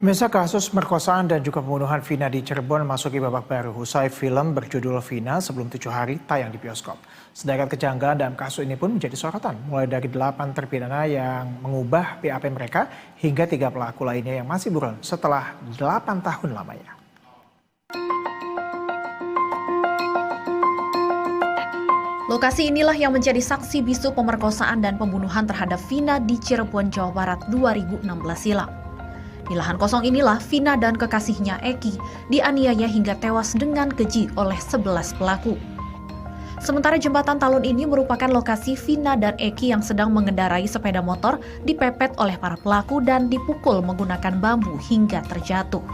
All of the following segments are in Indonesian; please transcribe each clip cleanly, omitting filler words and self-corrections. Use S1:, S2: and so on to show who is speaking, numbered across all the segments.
S1: Pemirsa, kasus merkosaan dan juga pembunuhan Vina di Cirebon memasuki babak baru usai film berjudul Vina sebelum 7 hari tayang di bioskop. Sedangkan kejanggalan dalam kasus ini pun menjadi sorotan, mulai dari 8 terpidana yang mengubah BAP mereka hingga 3 pelaku lainnya yang masih buron setelah 8 tahun lamanya.
S2: Lokasi inilah yang menjadi saksi bisu pemerkosaan dan pembunuhan terhadap Vina di Cirebon, Jawa Barat 2016 silam. Di lahan kosong inilah Vina dan kekasihnya Eki dianiaya hingga tewas dengan keji oleh 11 pelaku. Sementara jembatan Talun ini merupakan lokasi Vina dan Eki yang sedang mengendarai sepeda motor dipepet oleh para pelaku dan dipukul menggunakan bambu hingga terjatuh.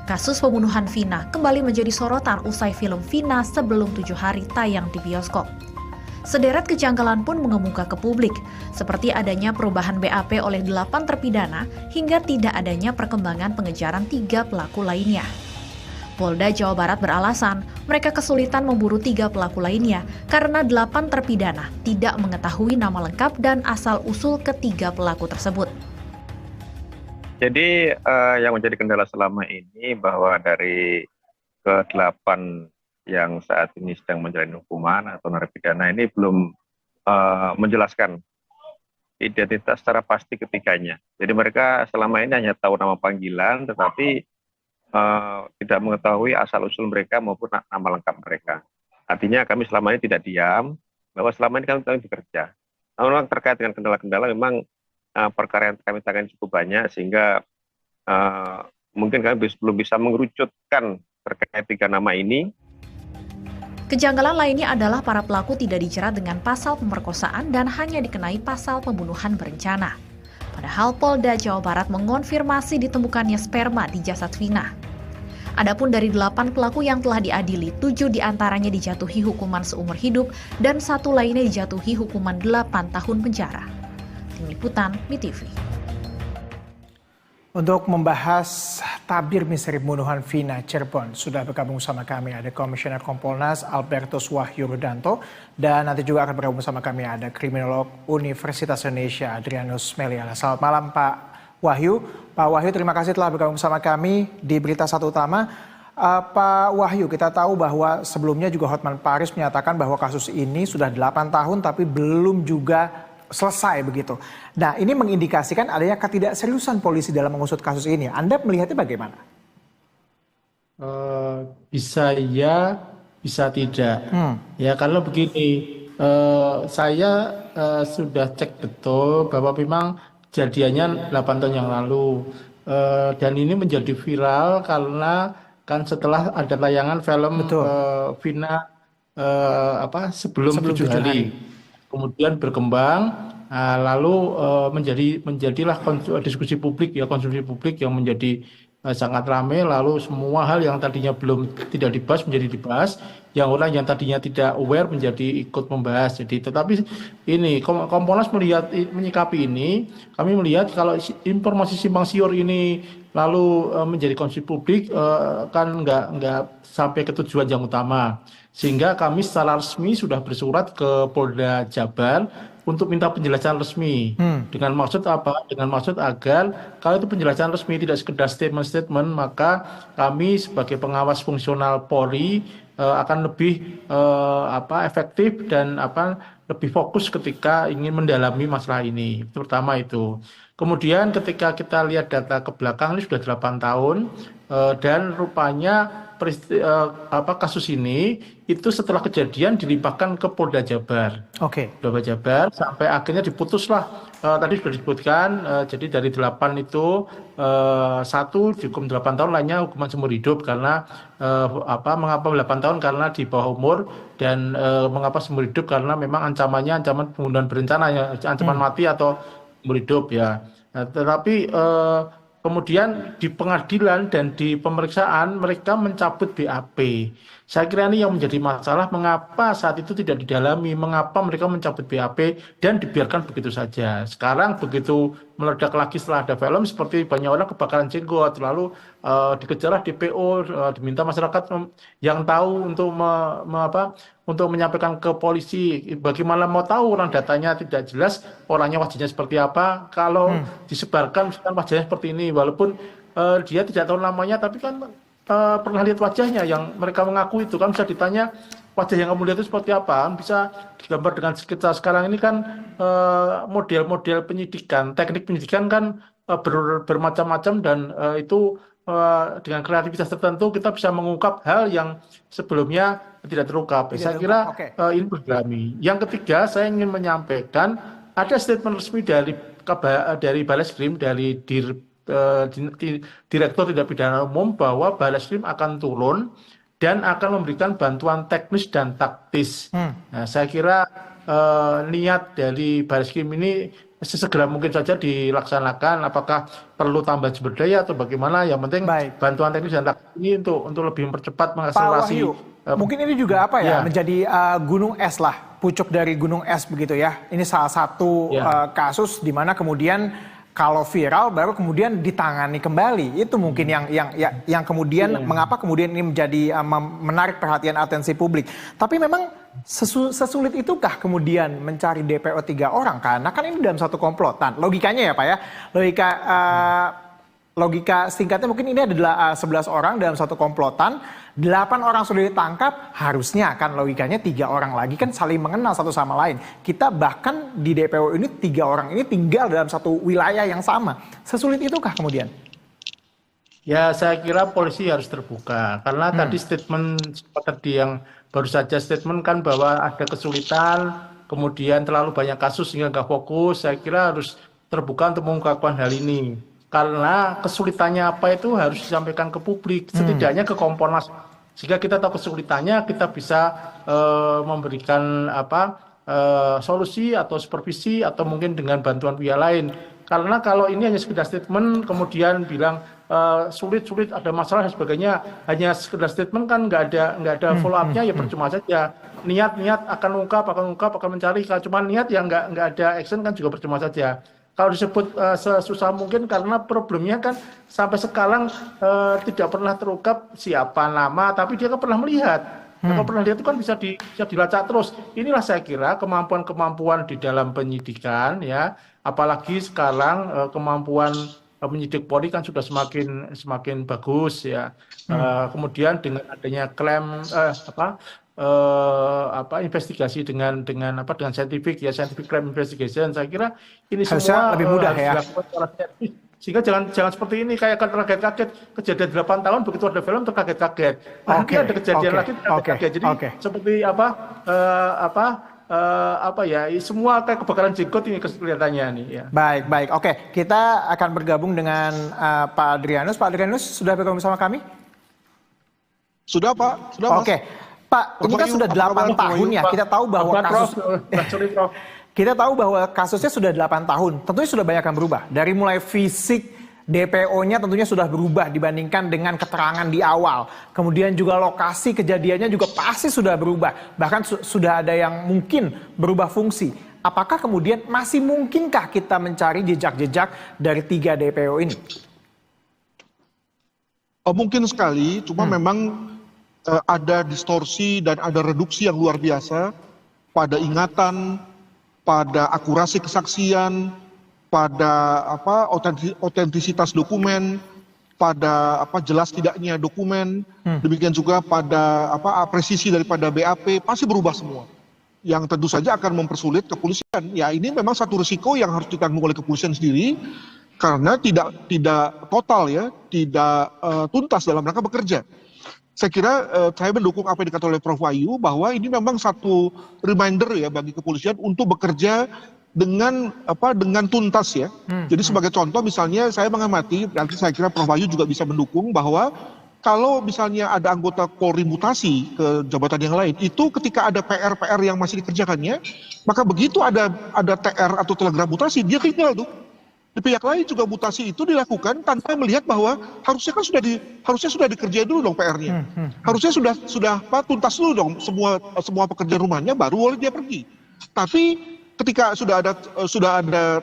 S2: Kasus pembunuhan Vina kembali menjadi sorotan usai film Vina sebelum 7 hari tayang di bioskop. Sederet kejanggalan pun mengemuka ke publik, seperti adanya perubahan BAP oleh 8 terpidana hingga tidak adanya perkembangan pengejaran 3 pelaku lainnya. Polda Jawa Barat beralasan mereka kesulitan memburu 3 pelaku lainnya karena 8 terpidana tidak mengetahui nama lengkap dan asal-usul ketiga pelaku tersebut.
S3: Jadi yang menjadi kendala selama ini bahwa dari ke-8 yang saat ini sedang menjalani hukuman atau narapidana ini belum menjelaskan identitas secara pasti ketiganya. Jadi mereka selama ini hanya tahu nama panggilan, tetapi tidak mengetahui asal-usul mereka maupun nama lengkap mereka. Artinya kami selama ini tidak diam, bahwa selama ini kami bekerja. Namun terkait dengan kendala-kendala memang perkara yang kami tangani cukup banyak, sehingga mungkin kami belum bisa mengerucutkan terkait 3 nama ini.
S2: Kejanggalan lainnya adalah para pelaku tidak dijerat dengan pasal pemerkosaan dan hanya dikenai pasal pembunuhan berencana. Padahal Polda Jawa Barat mengonfirmasi ditemukannya sperma di jasad Vina. Adapun dari 8 pelaku yang telah diadili, 7 diantaranya dijatuhi hukuman seumur hidup dan 1 lainnya dijatuhi hukuman 8 tahun penjara. Tim Liputan, MITV.
S1: Untuk membahas tabir misteri pembunuhan Vina Cirebon, sudah bergabung sama kami ada Komisioner Kompolnas Albertus Wahyu Rudanto, dan nanti juga akan bergabung sama kami ada Kriminolog Universitas Indonesia Adrianus Meliala. Selamat malam Pak Wahyu. Pak Wahyu, terima kasih telah bergabung sama kami di Berita Satu Utama. Pak Wahyu, kita tahu bahwa sebelumnya juga Hotman Paris menyatakan bahwa kasus ini sudah 8 tahun tapi belum juga selesai begitu. Nah, ini mengindikasikan adanya ketidakseriusan polisi dalam mengusut kasus ini. Anda melihatnya bagaimana?
S4: Bisa ya, bisa tidak. Ya kalau begini, saya sudah cek betul bahwa memang kejadiannya 8 tahun yang lalu. Dan ini menjadi viral karena kan setelah ada tayangan film Vina sebelum 7 hari. Kemudian berkembang, lalu menjadilah diskusi publik, ya konsumsi publik yang menjadi sangat ramai. Lalu semua hal yang tadinya tidak dibahas menjadi dibahas, yang orang yang tadinya tidak aware menjadi ikut membahas. Jadi, tetapi ini Kompolnas menyikapi ini, kami melihat kalau informasi simpang siur ini lalu menjadi konsumsi publik, kan nggak sampai ke tujuan yang utama. Sehingga kami secara resmi sudah bersurat ke Polda Jabar untuk minta penjelasan resmi. Dengan maksud apa? Dengan maksud agar kalau itu penjelasan resmi tidak sekedar statement-statement, maka kami sebagai pengawas fungsional Polri akan lebih efektif dan lebih fokus ketika ingin mendalami masalah ini. Itu pertama itu. Kemudian ketika kita lihat data ke belakang ini sudah 8 tahun dan rupanya kasus ini itu setelah kejadian dilimpahkan ke Polda Jabar. Polda Jabar sampai akhirnya diputuslah, tadi sudah disebutkan, jadi dari 8 itu 1 dihukum 8 tahun, lainnya hukuman seumur hidup karena mengapa 8 tahun karena di bawah umur, dan mengapa seumur hidup karena memang ancamannya ancaman pembunuhan berencana, ya, ancaman mati atau seumur hidup ya. Tetapi kemudian di pengadilan dan di pemeriksaan mereka mencabut BAP. Saya kira ini yang menjadi masalah, mengapa saat itu tidak didalami, mengapa mereka mencabut BAP dan dibiarkan begitu saja. Sekarang begitu meledak lagi setelah ada film, seperti banyak orang kebakaran jenggot, lalu dikejarlah DPO, diminta masyarakat yang tahu untuk untuk menyampaikan ke polisi. Bagaimana mau tahu orang datanya tidak jelas, orangnya wajahnya seperti apa, kalau disebarkan misalkan wajahnya seperti ini, walaupun dia tidak tahu namanya, tapi kan pernah lihat wajahnya yang mereka mengaku itu, kan bisa ditanya wajah yang kamu lihat itu seperti apa, bisa digambar dengan sketsa. Sekarang ini kan model-model penyidikan, teknik penyidikan kan bermacam-macam, dan itu dengan kreativitas tertentu kita bisa mengungkap hal yang sebelumnya tidak terungkap. Saya kira ini berdalami. Yang ketiga, saya ingin menyampaikan ada statement resmi dari Bareskrim, dari Direktur Tindak Pidana Umum, bahwa Bareskrim akan turun dan akan memberikan bantuan teknis dan taktis. Nah, saya kira niat dari Bareskrim ini sesegera mungkin saja dilaksanakan. Apakah perlu tambah sumber daya atau bagaimana? Yang penting bantuan teknis dan taktis ini untuk lebih mempercepat mengakselerasi.
S1: Pak Wahyu, mungkin ini juga menjadi gunung es lah, pucuk dari gunung es begitu ya. Ini salah satu kasus di mana kemudian kalau viral baru kemudian ditangani kembali. Itu mungkin yang kemudian mengapa kemudian ini menjadi menarik perhatian atensi publik. Tapi memang sesulit itukah kemudian mencari DPO 3 orang? Karena kan ini dalam satu komplotan. Logikanya ya Pak ya. Logika singkatnya mungkin ini adalah 11 orang dalam satu komplotan, 8 orang sudah ditangkap, harusnya kan logikanya 3 orang lagi kan saling mengenal satu sama lain. Kita bahkan di DPO ini 3 orang ini tinggal dalam satu wilayah yang sama. Sesulit itukah kemudian?
S4: Ya, saya kira polisi harus terbuka, karena tadi statement seperti yang baru saja statement kan bahwa ada kesulitan, kemudian terlalu banyak kasus sehingga nggak fokus. Saya kira harus terbuka untuk mengungkapkan hal ini. Karena kesulitannya apa itu harus disampaikan ke publik, setidaknya ke Kompolnas, sehingga kita tahu kesulitannya, kita bisa memberikan solusi atau supervisi atau mungkin dengan bantuan pihak lain. Karena kalau ini hanya sekedar statement kemudian bilang sulit ada masalah dan sebagainya, hanya sekedar statement kan nggak ada follow up-nya, ya percuma saja. Niat akan ungkap, akan mencari, kalau cuma niat yang nggak ada action kan juga percuma saja. Kalau disebut sesusah mungkin, karena problemnya kan sampai sekarang tidak pernah terungkap siapa nama, tapi dia kan pernah melihat. Kalau pernah lihat itu kan bisa dilacak terus. Inilah saya kira kemampuan di dalam penyidikan ya, apalagi sekarang kemampuan penyidik Polri kan sudah semakin bagus ya. Kemudian dengan adanya klaim investigasi dengan scientific crime investigation, saya kira ini semua
S1: lebih mudah ya.
S4: Sehingga jangan seperti ini, kayak terkaget-kaget kejadian 8 tahun begitu ada film terkaget-kaget. Nanti ada kejadian lagi terkaget-kaget. Jadi seperti semua kayak kebakaran jenggot ini kelihatannya nih ya.
S1: Baik. Oke, kita akan bergabung dengan Pak Adrianus. Pak Adrianus sudah bergabung sama kami?
S5: Sudah, Pak. Sudah, Mas.
S1: Oke. Pak, ini kan sudah 8 tahun ya. Kita tahu bahwa kasusnya sudah 8 tahun. Tentunya sudah banyak yang berubah. Dari mulai fisik DPO-nya tentunya sudah berubah dibandingkan dengan keterangan di awal. Kemudian juga lokasi kejadiannya juga pasti sudah berubah. Bahkan sudah ada yang mungkin berubah fungsi. Apakah kemudian masih mungkinkah kita mencari jejak-jejak dari 3 DPO ini?
S5: Mungkin sekali, cuma memang ada distorsi dan ada reduksi yang luar biasa pada ingatan, pada akurasi kesaksian, pada otentisitas dokumen, pada jelas tidaknya dokumen, demikian juga pada presisi daripada BAP pasti berubah semua. Yang tentu saja akan mempersulit kepolisian. Ya, ini memang satu risiko yang harus ditanggung oleh kepolisian sendiri karena tidak total ya, tidak tuntas dalam rangka bekerja. Saya kira saya mendukung apa yang dikatakan oleh Prof. Wahyu bahwa ini memang satu reminder ya bagi kepolisian untuk bekerja dengan tuntas ya. Jadi sebagai contoh misalnya saya mengamati, nanti saya kira Prof. Wahyu juga bisa mendukung bahwa kalau misalnya ada anggota Polri mutasi ke jabatan yang lain, itu ketika ada PR yang masih dikerjakannya, maka begitu ada TR atau telegram mutasi dia tinggal tuh. di pihak lain juga mutasi itu dilakukan tanpa melihat bahwa harusnya kan sudah dikerjain dulu dong PR-nya. Harusnya sudah tuntas dulu dong semua pekerjaan rumahnya, baru boleh dia pergi. Tapi ketika sudah ada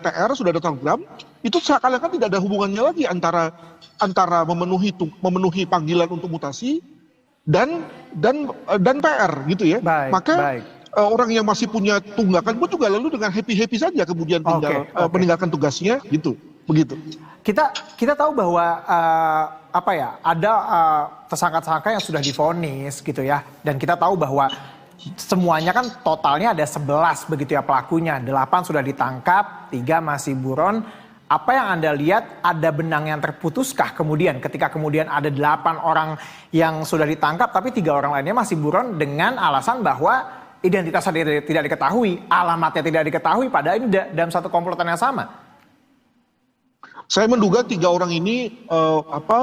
S5: TR, sudah ada telegram, itu seakan-akan tidak ada hubungannya lagi antara memenuhi panggilan untuk mutasi dan PR gitu ya. Maka orang yang masih punya tunggakan pun juga lalu dengan happy saja kemudian tinggal meninggalkan tugasnya gitu, begitu.
S1: Kita tahu bahwa ada tersangka-tersangka yang sudah divonis gitu ya, dan kita tahu bahwa semuanya kan totalnya ada 11 begitu ya pelakunya, 8 sudah ditangkap, 3 masih buron. Apa yang Anda lihat, ada benang yang terputuskah kemudian ketika kemudian ada 8 orang yang sudah ditangkap tapi 3 orang lainnya masih buron dengan alasan bahwa identitasnya tidak diketahui, alamatnya tidak diketahui, padahal ini dalam satu komplotan yang sama?
S5: Saya menduga 3 orang ini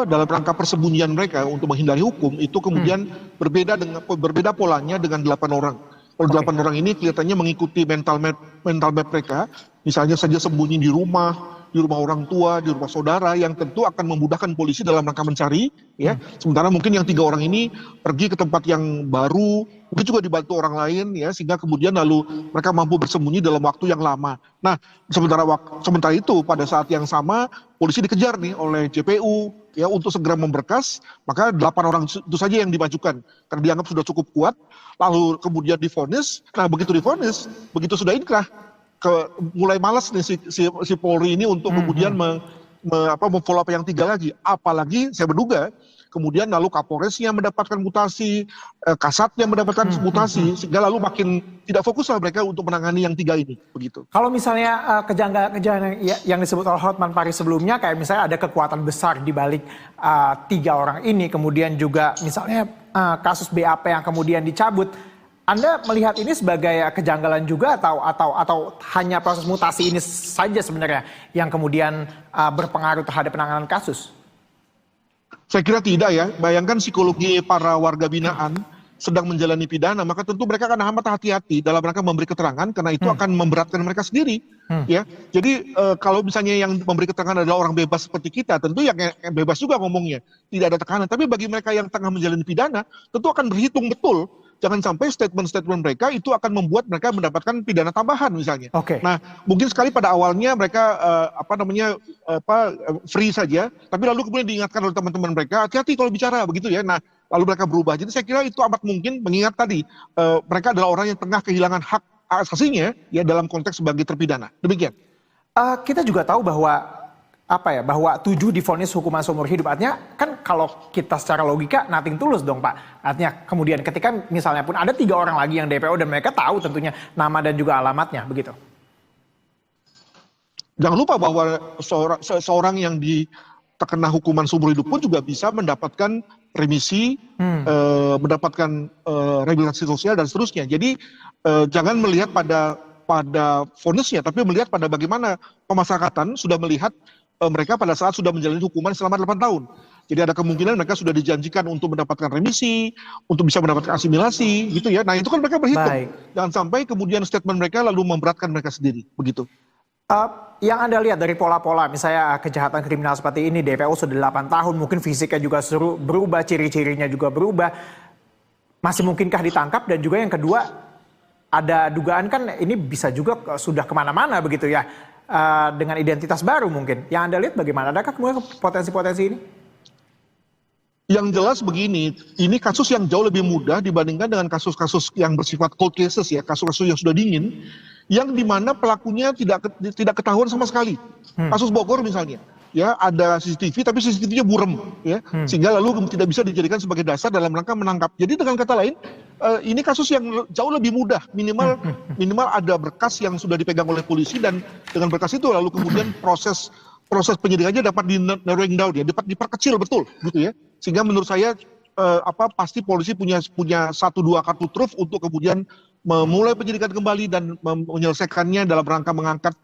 S5: dalam rangka persembunyian mereka untuk menghindari hukum itu kemudian berbeda polanya dengan 8 orang. Kalau 8 orang ini kelihatannya mengikuti mental map mereka, misalnya saja sembunyi di rumah orang tua, di rumah saudara, yang tentu akan memudahkan polisi dalam rangka mencari, ya. Sementara mungkin yang 3 orang ini pergi ke tempat yang baru, mungkin juga dibantu orang lain, ya, sehingga kemudian lalu mereka mampu bersembunyi dalam waktu yang lama. Nah, sementara itu pada saat yang sama polisi dikejar nih oleh JPU, ya, untuk segera memberkas, maka 8 orang itu saja yang dimajukan karena dianggap sudah cukup kuat, lalu kemudian divonis. Nah, begitu divonis, begitu sudah inkrah, mulai malas nih si Polri ini untuk kemudian memfollow up yang 3 lagi. Apalagi saya menduga kemudian lalu Kapolresnya mendapatkan mutasi, Kasatnya mendapatkan mutasi, sehingga lalu makin tidak fokuslah mereka untuk menangani yang 3 ini, begitu.
S1: Kalau misalnya kejanggalan yang disebut oleh Hotman Paris sebelumnya, kayak misalnya ada kekuatan besar di balik 3 orang ini, kemudian juga misalnya kasus BAP yang kemudian dicabut, Anda melihat ini sebagai kejanggalan juga atau hanya proses mutasi ini saja sebenarnya yang kemudian berpengaruh terhadap penanganan kasus?
S5: Saya kira tidak ya. Bayangkan psikologi para warga binaan sedang menjalani pidana, maka tentu mereka akan amat hati-hati dalam rangka memberi keterangan karena itu akan memberatkan mereka sendiri. Ya, jadi kalau misalnya yang memberi keterangan adalah orang bebas seperti kita, tentu yang bebas juga ngomongnya, tidak ada tekanan. Tapi bagi mereka yang tengah menjalani pidana, tentu akan berhitung betul. Jangan sampai statement-statement mereka itu akan membuat mereka mendapatkan pidana tambahan misalnya. Nah, mungkin sekali pada awalnya mereka free saja, tapi lalu kemudian diingatkan oleh teman-teman mereka, hati-hati kalau bicara begitu ya. Nah, lalu mereka berubah. Jadi saya kira itu amat mungkin mengingat tadi mereka adalah orang yang tengah kehilangan hak asasinya ya dalam konteks sebagai terpidana. Demikian.
S1: Kita juga tahu bahwa bahwa 7 divonis hukuman seumur hidup. Artinya kan kalau kita secara logika nothing tulus dong Pak. Artinya kemudian ketika misalnya pun ada 3 orang lagi yang DPO dan mereka tahu tentunya nama dan juga alamatnya, begitu.
S5: Jangan lupa bahwa seorang yang terkena hukuman seumur hidup pun juga bisa mendapatkan remisi, mendapatkan rehabilitasi sosial dan seterusnya. Jadi jangan melihat pada vonisnya, tapi melihat pada bagaimana pemasarakatan sudah melihat mereka pada saat sudah menjalani hukuman selama 8 tahun. Jadi ada kemungkinan mereka sudah dijanjikan untuk mendapatkan remisi, untuk bisa mendapatkan asimilasi, gitu ya. Nah itu kan mereka berhitung. Jangan sampai kemudian statement mereka lalu memberatkan mereka sendiri, begitu.
S1: Yang Anda lihat dari pola-pola, misalnya kejahatan kriminal seperti ini, DPO sudah 8 tahun, mungkin fisiknya juga berubah, ciri-cirinya juga berubah. Masih mungkinkah ditangkap? Dan juga yang kedua, ada dugaan kan ini bisa juga sudah kemana-mana begitu ya. Dengan identitas baru mungkin. Yang Anda lihat bagaimana? Adakah kemudian potensi-potensi ini?
S5: Yang jelas begini, ini kasus yang jauh lebih mudah dibandingkan dengan kasus-kasus yang bersifat cold cases ya, kasus-kasus yang sudah dingin, yang dimana pelakunya tidak ketahuan sama sekali. Kasus Bogor misalnya, ya ada CCTV tapi CCTV-nya burem, ya, sehingga lalu tidak bisa dijadikan sebagai dasar dalam rangka menangkap. Jadi dengan kata lain, ini kasus yang jauh lebih mudah, minimal ada berkas yang sudah dipegang oleh polisi dan dengan berkas itu lalu kemudian proses penyidikannya dapat di-narrowing down ya, dapat diperkecil betul gitu ya. Sehingga menurut saya pasti polisi punya 1-2 kartu truf untuk kemudian memulai penyidikan kembali dan menyelesaikannya dalam rangka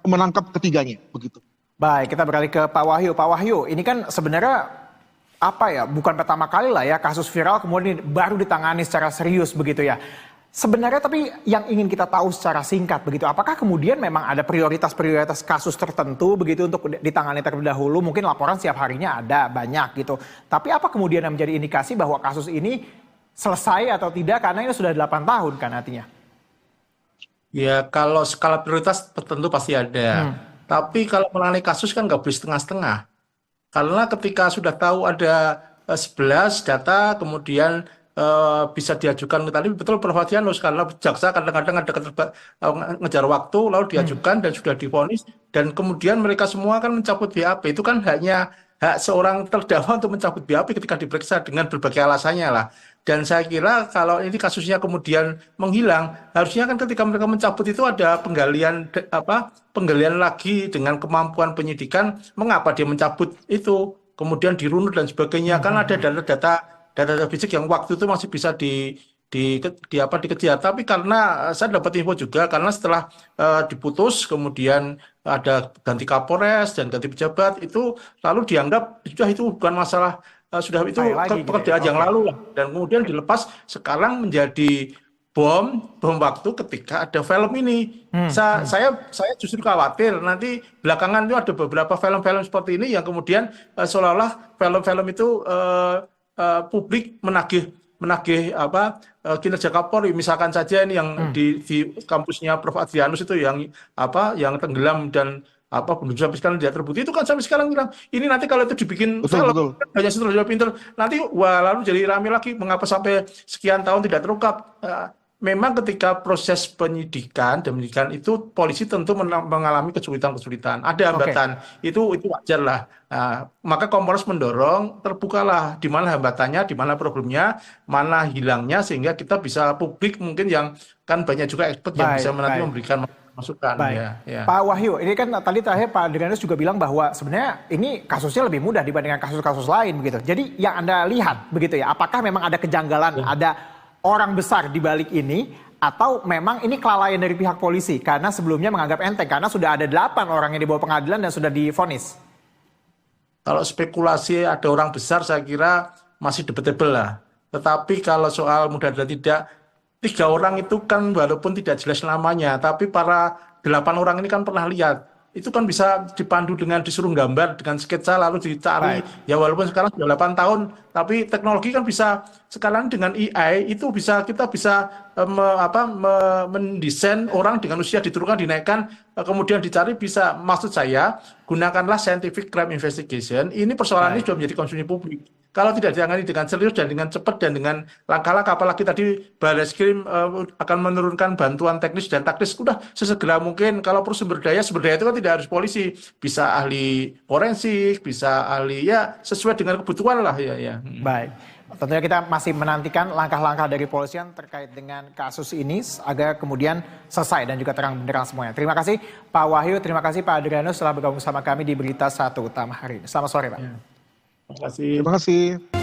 S5: menangkap ketiganya begitu.
S1: Baik, kita beralih ke Pak Wahyu. Pak Wahyu, ini kan sebenarnya bukan pertama kali lah ya kasus viral kemudian baru ditangani secara serius begitu ya. Sebenarnya tapi yang ingin kita tahu secara singkat begitu, apakah kemudian memang ada prioritas-prioritas kasus tertentu begitu untuk ditangani terlebih dahulu? Mungkin laporan setiap harinya ada banyak gitu. Tapi apa kemudian yang menjadi indikasi bahwa kasus ini selesai atau tidak karena ini sudah 8 tahun kan artinya?
S4: Ya, kalau skala prioritas tertentu pasti ada. Tapi kalau menangani kasus kan nggak boleh setengah-setengah. Karena ketika sudah tahu ada 11 data, kemudian bisa diajukan tadi betul Prof. Adrianus, karena jaksa kadang-kadang ada ngejar waktu lalu diajukan dan sudah divonis, dan kemudian mereka semua kan mencabut BAP. Itu kan hak seorang terdakwa untuk mencabut BAP ketika diperiksa dengan berbagai alasannya lah. Dan saya kira kalau ini kasusnya kemudian menghilang, harusnya kan ketika mereka mencabut itu ada penggalian lagi dengan kemampuan penyidikan, mengapa dia mencabut itu, kemudian dirunut dan sebagainya. Kan ada data fisik yang waktu itu masih bisa dikejar. Tapi karena saya dapat info juga, karena setelah diputus kemudian ada ganti Kapolres dan ganti pejabat, itu lalu dianggap sudah itu bukan masalah, sudah itu pekerjaan yang lalu lah, dan kemudian dilepas sekarang menjadi bom waktu ketika ada film ini. Saya justru khawatir nanti belakangan itu ada beberapa film-film seperti ini yang kemudian seolah-olah film-film itu publik menagih kinerja Kapolri. Misalkan saja ini yang di kampusnya Prof. Adrianus itu yang tenggelam dan belum sampai sekarang tidak terbukti, itu kan sampai sekarang bilang ini nanti kalau itu dibikin film banyak sutradara pinter nanti lalu jadi rame lagi mengapa sampai sekian tahun tidak terungkap. Memang ketika proses penyidikan itu polisi tentu mengalami kesulitan, ada hambatan, itu wajar lah. Maka Kompolnas mendorong terbukalah di mana hambatannya, di mana problemnya, mana hilangnya, sehingga kita bisa publik mungkin yang kan banyak juga expert yang bisa nanti memberikan masukan. Ya.
S1: Pak Wahyu, ini kan tadi terakhir Pak Adrianus juga bilang bahwa sebenarnya ini kasusnya lebih mudah dibandingkan kasus-kasus lain begitu. Jadi yang Anda lihat begitu ya, apakah memang ada kejanggalan, ada orang besar di balik ini, atau memang ini kelalaian dari pihak polisi karena sebelumnya menganggap enteng karena sudah ada 8 orang yang dibawa pengadilan dan sudah divonis?
S4: Kalau spekulasi ada orang besar saya kira masih debatable lah. Tetapi kalau soal mudah dan tidak, 3 orang itu kan walaupun tidak jelas namanya, tapi para 8 orang ini kan pernah lihat. Itu kan bisa dipandu dengan disuruh gambar, dengan sketsa lalu dicari. Ya walaupun sekarang sudah 8 tahun, tapi teknologi kan bisa sekarang dengan AI itu kita bisa mendesain orang dengan usia diturunkan, dinaikkan, kemudian dicari bisa. Maksud saya, gunakanlah scientific crime investigation. Ini persoalan ini sudah menjadi konsumsi publik. Kalau tidak ditangani dengan serius dan dengan cepat dan dengan langkah-langkah, apalagi tadi Barreskrim akan menurunkan bantuan teknis dan taktis, udah sesegera mungkin. Kalau perlu sumber daya itu kan tidak harus polisi, bisa ahli forensik, bisa ahli sesuai dengan kebutuhan lah ya.
S1: Baik, tentunya kita masih menantikan langkah-langkah dari polisian terkait dengan kasus ini agar kemudian selesai dan juga terang benderang semuanya. Terima kasih Pak Wahyu, terima kasih Pak Adrianus telah bergabung sama kami di Berita Satu Utama hari ini. Selamat sore Pak.
S4: Terima kasih.
S5: Terima kasih.